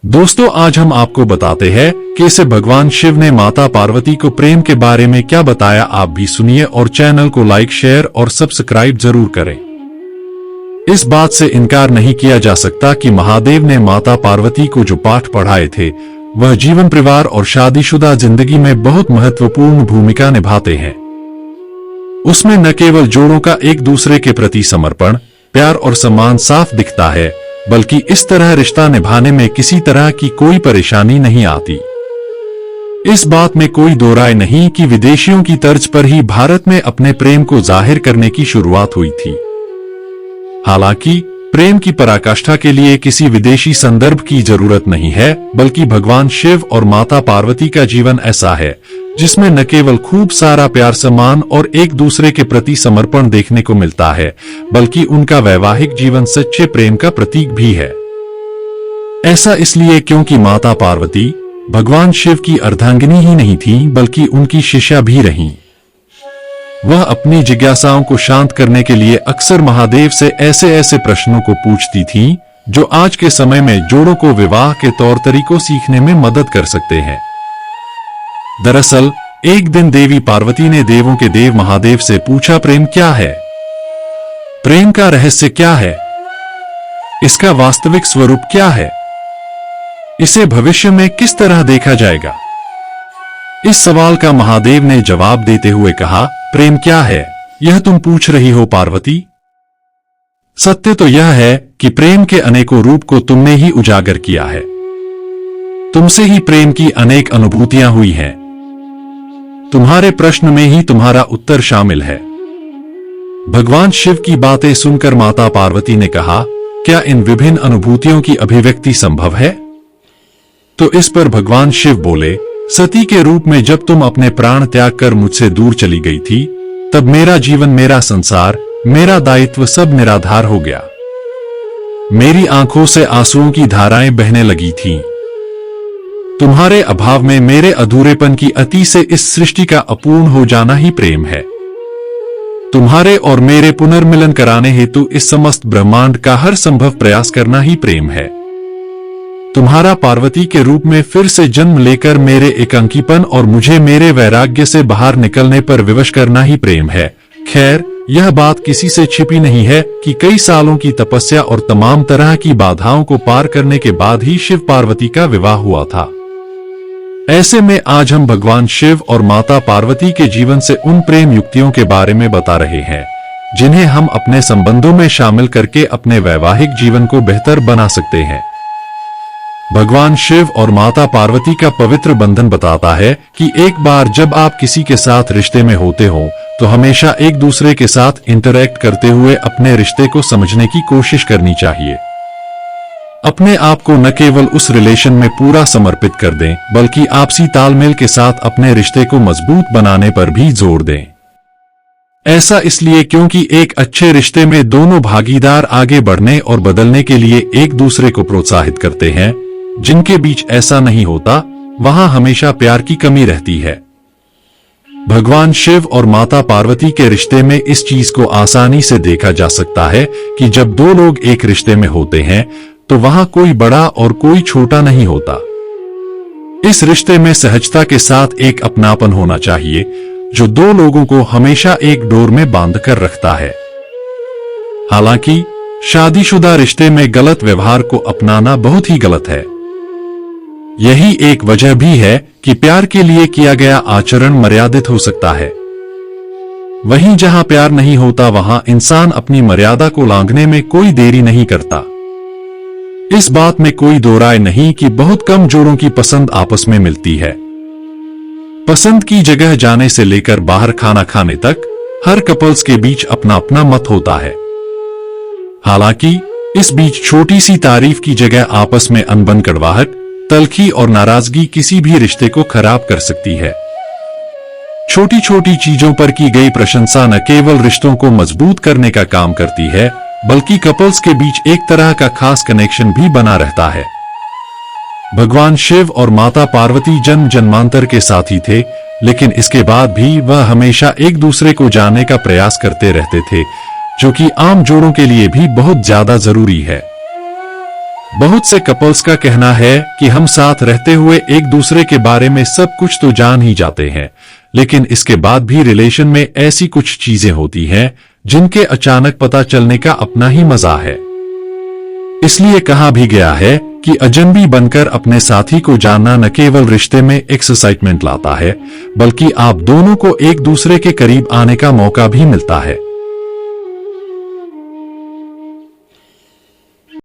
दोस्तों, आज हम आपको बताते हैं कि इसे भगवान शिव ने माता पार्वती को प्रेम के बारे में क्या बताया। आप भी सुनिए और चैनल को लाइक, शेयर और सब्सक्राइब जरूर करें। इस बात से इनकार नहीं किया जा सकता कि महादेव ने माता पार्वती को जो पाठ पढ़ाए थे वह जीवन, परिवार और शादीशुदा जिंदगी में बहुत महत्वपूर्ण भूमिका निभाते हैं। उसमें न केवल जोड़ों का एक दूसरे के प्रति समर्पण, प्यार और सम्मान साफ दिखता है, बल्कि इस तरह रिश्ता निभाने में किसी तरह की कोई परेशानी नहीं आती। इस बात में कोई दो राय नहीं कि विदेशियों की तर्ज पर ही भारत में अपने प्रेम को जाहिर करने की शुरुआत हुई थी। हालांकि प्रेम की पराकाष्ठा के लिए किसी विदेशी संदर्भ की जरूरत नहीं है, बल्कि भगवान शिव और माता पार्वती का जीवन ऐसा है जिसमें न केवल खूब सारा प्यार, सम्मान और एक दूसरे के प्रति समर्पण देखने को मिलता है, बल्कि उनका वैवाहिक जीवन सच्चे प्रेम का प्रतीक भी है। ऐसा इसलिए क्योंकि माता पार्वती भगवान शिव की अर्धांगिनी ही नहीं थी, बल्कि उनकी शिष्या भी रहीं। वह अपनी जिज्ञासाओं को शांत करने के लिए अक्सर महादेव से ऐसे ऐसे प्रश्नों को पूछती थीं, जो आज के समय में जोड़ों को विवाह के तौर तरीकों सीखने में मदद कर सकते हैं। दरअसल एक दिन देवी पार्वती ने देवों के देव महादेव से पूछा, प्रेम क्या है? प्रेम का रहस्य क्या है? इसका वास्तविक स्वरूप क्या है? इसे भविष्य में किस तरह देखा जाएगा? इस सवाल का महादेव ने जवाब देते हुए कहा, प्रेम क्या है यह तुम पूछ रही हो पार्वती? सत्य तो यह है कि प्रेम के अनेकों रूप को तुमने ही उजागर किया है। तुमसे ही प्रेम की अनेक अनुभूतियां हुई हैं। तुम्हारे प्रश्न में ही तुम्हारा उत्तर शामिल है। भगवान शिव की बातें सुनकर माता पार्वती ने कहा, क्या इन विभिन्न अनुभूतियों की अभिव्यक्ति संभव है? तो इस पर भगवान शिव बोले, सती के रूप में जब तुम अपने प्राण त्याग कर मुझसे दूर चली गई थी, तब मेरा जीवन, मेरा संसार, मेरा दायित्व सब निराधार हो गया। मेरी आंखों से आंसुओं की धाराएं बहने लगी थीं। तुम्हारे अभाव में मेरे अधूरेपन की अति से इस सृष्टि का अपूर्ण हो जाना ही प्रेम है। तुम्हारे और मेरे पुनर्मिलन कराने हेतु इस समस्त ब्रह्मांड का हर संभव प्रयास करना ही प्रेम है। तुम्हारा पार्वती के रूप में फिर से जन्म लेकर मेरे एकांकीपन और मुझे मेरे वैराग्य से बाहर निकलने पर विवश करना ही प्रेम है। खैर, यह बात किसी से छिपी नहीं है कि कई सालों की तपस्या और तमाम तरह की बाधाओं को पार करने के बाद ही शिव पार्वती का विवाह हुआ था। ऐसे में आज हम भगवान शिव और माता पार्वती के जीवन से उन प्रेम युक्तियों के बारे में बता रहे हैं, जिन्हें हम अपने संबंधों में शामिल करके अपने वैवाहिक जीवन को बेहतर बना सकते हैं। भगवान शिव और माता पार्वती का पवित्र बंधन बताता है कि एक बार जब आप किसी के साथ रिश्ते में होते हो, तो हमेशा एक दूसरे के साथ इंटरैक्ट करते हुए अपने रिश्ते को समझने की कोशिश करनी चाहिए। अपने आप को न केवल उस रिलेशन में पूरा समर्पित कर दें, बल्कि आपसी तालमेल के साथ अपने रिश्ते को मजबूत बनाने पर भी जोर दें। ऐसा इसलिए क्योंकि एक अच्छे रिश्ते में दोनों भागीदार आगे बढ़ने और बदलने के लिए एक दूसरे को प्रोत्साहित करते हैं। जिनके बीच ऐसा नहीं होता, वहां हमेशा प्यार की कमी रहती है। भगवान शिव और माता पार्वती के रिश्ते में इस चीज को आसानी से देखा जा सकता है कि जब दो लोग एक रिश्ते में होते हैं, तो वहां कोई बड़ा और कोई छोटा नहीं होता। इस रिश्ते में सहजता के साथ एक अपनापन होना चाहिए, जो दो लोगों को हमेशा एक डोर में बांध कर रखता है। हालांकि शादीशुदा रिश्ते में गलत व्यवहार को अपनाना बहुत ही गलत है। यही एक वजह भी है कि प्यार के लिए किया गया आचरण मर्यादित हो सकता है। वहीं जहां प्यार नहीं होता, वहां इंसान अपनी मर्यादा को लांघने में कोई देरी नहीं करता। इस बात में कोई दो राय नहीं कि बहुत कम जोड़ों की पसंद आपस में मिलती है। पसंद की जगह जाने से लेकर बाहर खाना खाने तक हर कपल्स के बीच अपना अपना मत होता है। हालांकि इस बीच छोटी सी तारीफ की जगह आपस में अनबन, कड़वाहट, तलखी और नाराजगी किसी भी रिश्ते को खराब कर सकती है। छोटी छोटी चीजों पर की गई प्रशंसा न केवल रिश्तों को मजबूत करने का काम करती है, बल्कि कपल्स के बीच एक तरह का खास कनेक्शन भी बना रहता है। भगवान शिव और माता पार्वती जन्म जन्मांतर के साथी थे, लेकिन इसके बाद भी वह हमेशा एक दूसरे को जानने का प्रयास करते रहते थे, जो कि आम जोड़ों के लिए भी बहुत ज्यादा जरूरी है। बहुत से कपल्स का कहना है कि हम साथ रहते हुए एक दूसरे के बारे में सब कुछ तो जान ही जाते हैं, लेकिन इसके बाद भी रिलेशन में ऐसी कुछ चीजें होती हैं जिनके अचानक पता चलने का अपना ही मजा है। इसलिए कहा भी गया है कि अजनबी बनकर अपने साथी को जानना न केवल रिश्ते में एक्साइटमेंट लाता है, बल्कि आप दोनों को एक दूसरे के करीब आने का मौका भी मिलता है।